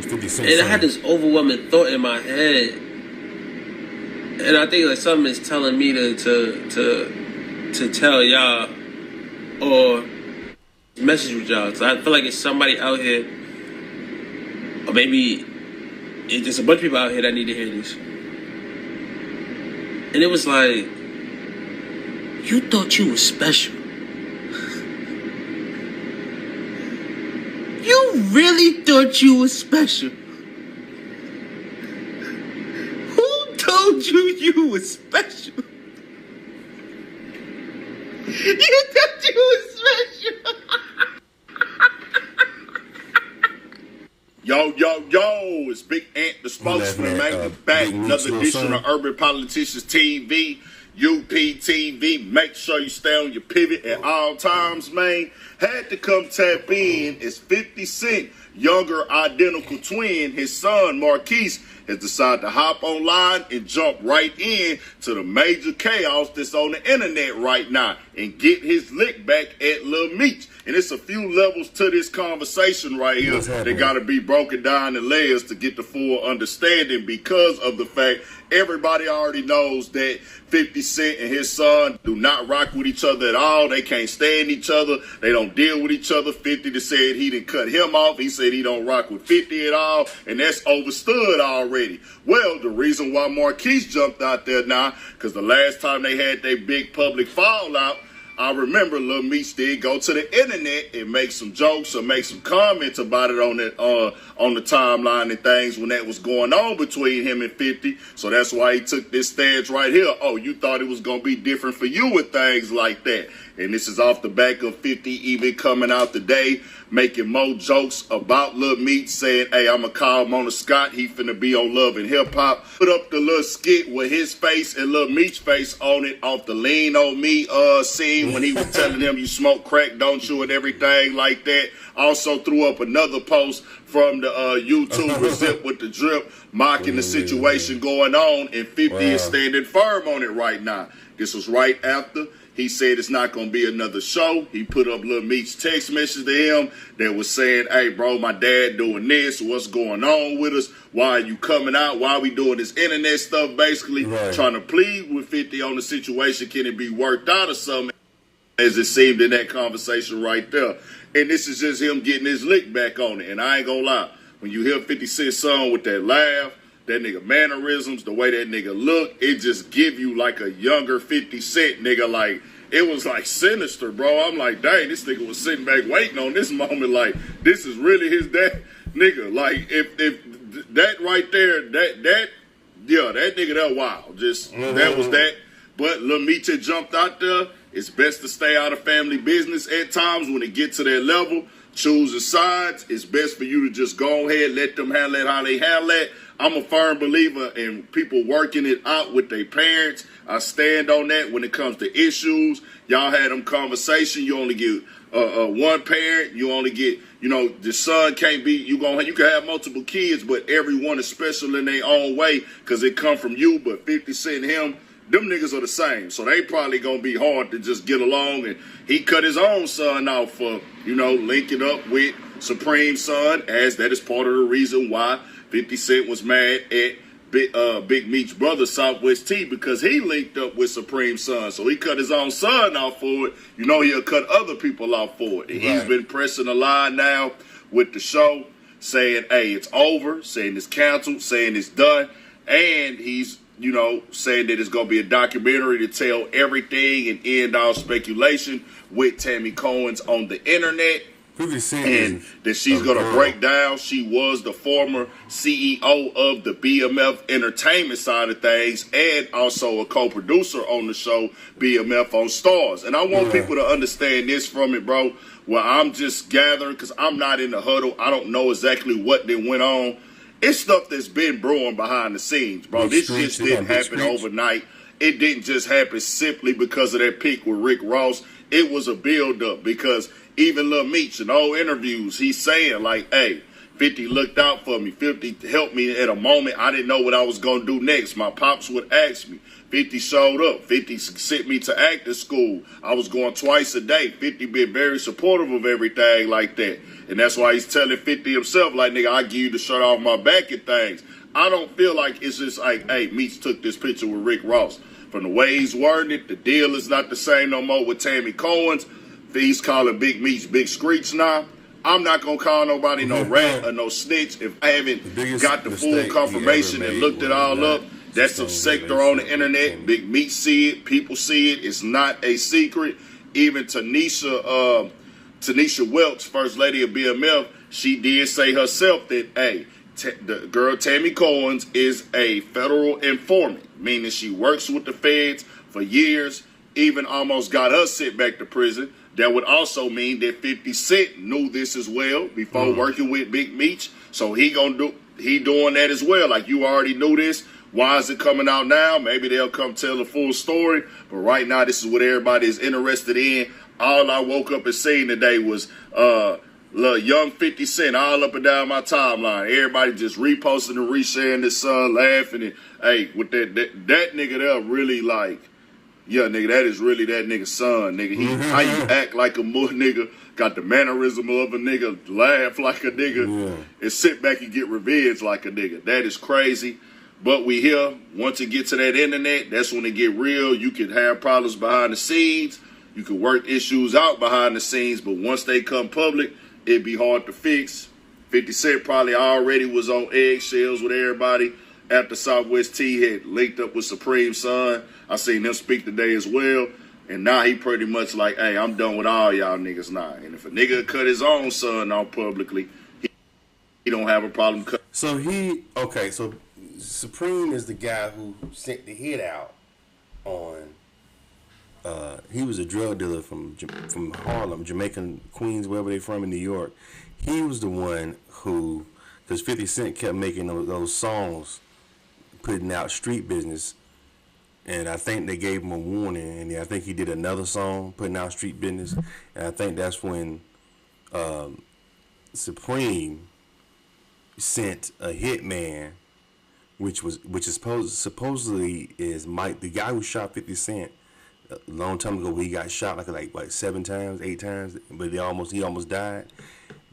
And I had this overwhelming thought in my head, and I think like something is telling me to tell y'all or message with y'all. Cause I feel like it's somebody out here, or maybe it's just a bunch of people out here that need to hear this. And it was like, you thought you were special. You really thought you were special. Who told you were special? You thought you were special. Yo, it's Big Ant, the spokesman, man. We're back. Another edition of Urban Politicians TV, UPTV. Make sure you stay on your pivot at all times, man. Had to come tap in. It's 50 Cent, younger identical twin. His son, Marquise, has decided to hop online and jump right in to the major chaos that's on the internet right now and get his lick back at Lil Meech. And it's a few levels to this conversation right here that got to be broken down in layers to get the full understanding, because of the fact everybody already knows that 50 Cent and his son do not rock with each other at all. They can't stand each other. They don't deal with each other. 50 said he didn't cut him off. He said he don't rock with 50 at all, and that's overstood already. Well, the reason why Marquise jumped out there now, because the last time they had their big public fallout, I remember Lil Meech did go to the internet and make some jokes or make some comments about it on the timeline and things when that was going on between him and 50. So that's why he took this stance right here. Oh, you thought it was going to be different for you with things like that. And this is off the back of 50 even coming out today, making more jokes about Lil Meech, saying, hey, I'm going to call Mona Scott. He finna be on Love and Hip Hop. Put up the little skit with his face and Lil Meech's face on it off the Lean On Me scene when he was telling him you smoke crack, don't you, and everything like that. Also threw up another post from the YouTuber Zip with the Drip, mocking the situation going on, and 50 is standing firm on it right now. This was right after he said it's not going to be another show. He put up Lil Meech's text message to him that was saying, hey, bro, my dad doing this. What's going on with us? Why are you coming out? Why are we doing this internet stuff? Basically trying to plead with 50 on the situation. Can it be worked out or something? As it seemed in that conversation right there. And this is just him getting his lick back on it. And I ain't going to lie. When you hear 50 Cent's song with that laugh, that nigga mannerisms, the way that nigga look, it just give you like a younger 50 Cent nigga. Like, it was like sinister, bro. I'm like, dang, this nigga was sitting back waiting on this moment. Like, this is really his dad, nigga. Like, if that right there, that nigga that wild. Just, that was that. But Lil Meech jumped out there. It's best to stay out of family business at times when it gets to that level. Choose the sides. It's best for you to just go ahead, let them handle it how they handle it. I'm a firm believer in people working it out with their parents. I stand on that when it comes to issues. Y'all had them conversation. You only get one parent. You only get, the son can't be, you can have multiple kids, but everyone is special in their own way because it come from you. But 50 Cent and him, them niggas are the same. So they probably going to be hard to just get along. And he cut his own son off for, linking up with Supreme's son, as that is part of the reason why 50 Cent was mad at Big Meech's brother, Southwest T, because he linked up with Supreme's son. So he cut his own son off for it. He'll cut other people off for it. And he's been pressing the line now with the show, saying, hey, it's over, saying it's canceled, saying it's done. And he's saying that it's going to be a documentary to tell everything and end all speculation with Tammy Cohen's on the internet. And that she's going to break down. She was the former CEO of the BMF entertainment side of things and also a co-producer on the show BMF on Stars. And I want people to understand this from it, bro. Well, I'm just gathering because I'm not in the huddle. I don't know exactly what they went on. It's stuff that's been brewing behind the scenes, bro. This just didn't happen overnight. It didn't just happen simply because of that pick with Rick Ross. It was a build-up because even Lil Meech in all interviews, he's saying like, hey, 50 looked out for me. 50 helped me at a moment I didn't know what I was going to do next. My pops would ask me. 50 showed up. 50 sent me to acting school. I was going twice a day. 50 been very supportive of everything like that. And that's why he's telling 50 himself, like, nigga, I give you the shirt off my back and things. I don't feel like it's just like, hey, Meech took this picture with Rick Ross. From the way he's wording it, the deal is not the same no more with Tammy Cohen's. He's calling Big Meech Big Screech now. I'm not going to call nobody no rat or no snitch if I haven't got the full confirmation and looked it all up. That's some sector on the internet. Big Meech see it. People see it. It's not a secret. Even Tanisha Welch, First Lady of BMF, she did say herself that, hey, the girl Tammy Cohen's is a federal informant, meaning she works with the feds for years, even almost got her sent back to prison. That would also mean that 50 Cent knew this as well before working with Big Meech. So he doing that as well. Like, you already knew this. Why is it coming out now? Maybe they'll come tell the full story. But right now, this is what everybody is interested in. All I woke up and seen today was little young 50 Cent all up and down my timeline. Everybody just reposting and resharing this son, laughing. And, hey, with that nigga there really like, yeah, nigga, that is really that nigga's son, nigga. How you act like a more nigga, got the mannerism of a nigga, laugh like a nigga, and sit back and get revenge like a nigga. That is crazy. But we here, once it get to that internet, that's when it get real. You can have problems behind the scenes. You can work issues out behind the scenes. But once they come public, it'd be hard to fix. 50 Cent probably already was on eggshells with everybody after Southwest T had linked up with Supreme's son. I seen them speak today as well. And now he pretty much like, hey, I'm done with all y'all niggas now. And if a nigga cut his own son off publicly, he don't have a problem cutting. So Supreme is the guy who sent the hit out on. He was a drug dealer from Harlem, Jamaican, Queens, wherever they from in New York. He was the one who, because 50 Cent kept making those songs, putting out street business, and I think they gave him a warning, and I think he did another song putting out street business, and I think that's when Supreme sent a hitman, which is supposedly is Mike, the guy who shot 50 Cent a long time ago. He got shot like 7 times, 8 times, but he almost died.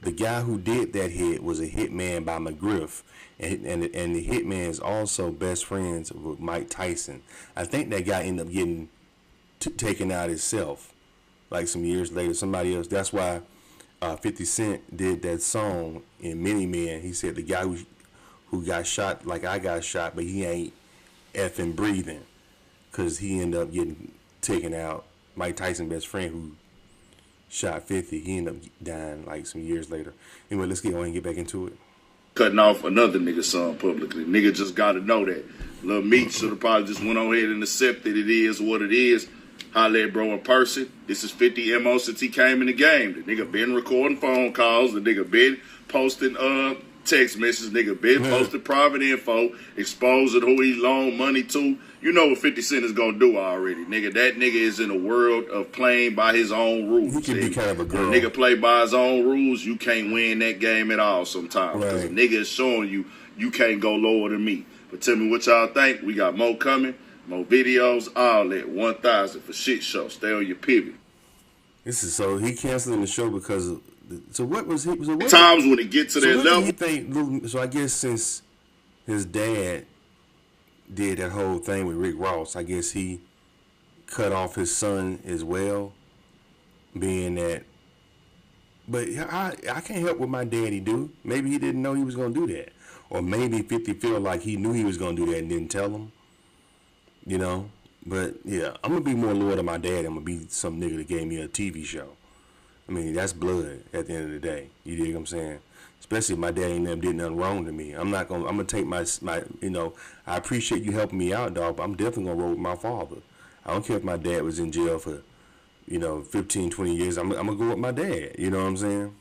The guy who did that hit was a hitman by McGriff, and the hitman is also best friends with Mike Tyson. I think that guy ended up getting taken out himself, like some years later. Somebody else. That's why 50 Cent did that song in Many Men. He said the guy who got shot like I got shot, but he ain't effing breathing, because he ended up getting taken out. Mike Tyson, best friend who shot 50, he ended up dying like some years later. Anyway, let's get on and get back into it. Cutting off another nigga's son publicly. Nigga just got to know that. Lil Meech should have probably just went on ahead and accepted it is what it is. Holla at bro in person. This is 50 MO since he came in the game. The nigga been recording phone calls. The nigga been posting text messages. Nigga been posting private info, exposing who he loaned money to. You know what 50 Cent is gonna do already, nigga. That nigga is in a world of playing by his own rules. He can be kind of a girl. When a nigga play by his own rules, you can't win that game at all sometimes. Because a nigga is showing you can't go lower than me. But tell me what y'all think. We got more coming, more videos, all that. 1,000 for shit show. Stay on your pivot. This is so he canceling the show because of. So what was he? So what times when it get to that level. You think, so I guess since his dad did that whole thing with Rick Ross, I guess he cut off his son as well, being that. But I can't help what my daddy do. Maybe he didn't know he was gonna do that, or maybe 50 feel like he knew he was gonna do that and didn't tell him. You know, but yeah, I'm gonna be more loyal to my dad. I'm gonna be some nigga that gave me a TV show. I mean, that's blood at the end of the day. You dig what I'm saying? Especially if my dad ain't never did nothing wrong to me. I'm gonna take my I appreciate you helping me out, dog, but I'm definitely gonna roll with my father. I don't care if my dad was in jail for, 15, 20 years. I'm gonna go with my dad. You know what I'm saying?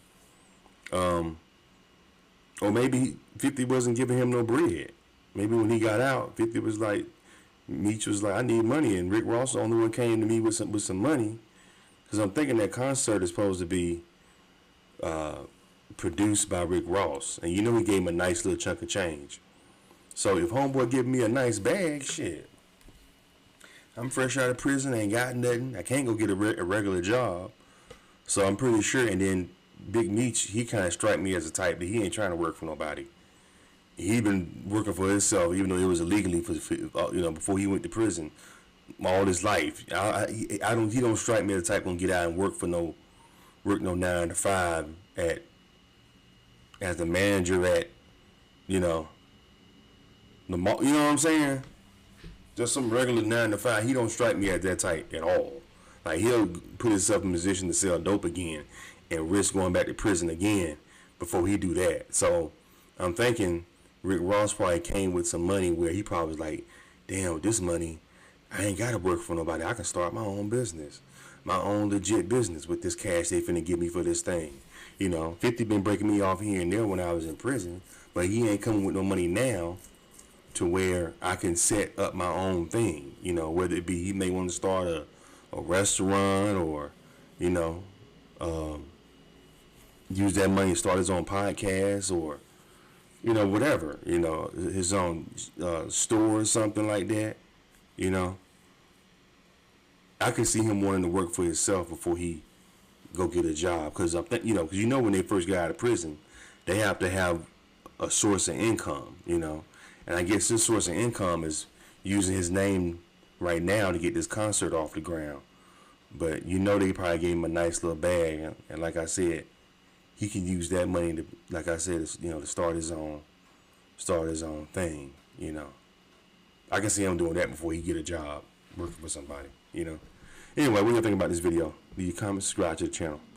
Or maybe 50 wasn't giving him no bread. Maybe when he got out, 50 was like, Meech was like, I need money, and Rick Ross the only one came to me with some money. Because I'm thinking that concert is supposed to be produced by Rick Ross, and you know he gave him a nice little chunk of change. So if homeboy give me a nice bag, shit, I'm fresh out of prison, ain't got nothing. I can't go get a regular job. So I'm pretty sure. And then Big Meech, he kind of strike me as a type that he ain't trying to work for nobody. He been working for himself, even though it was illegally for before he went to prison all his life. He don't strike me as the type gonna get out and work no 9 to 5 as the manager at the mall. You know what I'm saying? Just some regular 9 to 5. He don't strike me as that type at all. Like, he'll put himself in a position to sell dope again and risk going back to prison again before he do that. So I'm thinking Rick Ross probably came with some money where he probably was like, damn, with this money, I ain't got to work for nobody. I can start my own business, my own legit business with this cash they finna give me for this thing. 50 been breaking me off here and there when I was in prison, but he ain't coming with no money now to where I can set up my own thing. Whether it be he may want to start a restaurant or, use that money to start his own podcast or, whatever, his own store or something like that. I can see him wanting to work for himself before he go get a job, because because when they first got out of prison, they have to have a source of income, and I guess his source of income is using his name right now to get this concert off the ground. But they probably gave him a nice little bag, and like I said, he can use that money to, like I said, to start his own thing. I can see him doing that before he get a job working for somebody. Anyway, what do you think about this video? Leave your comments, subscribe to the channel.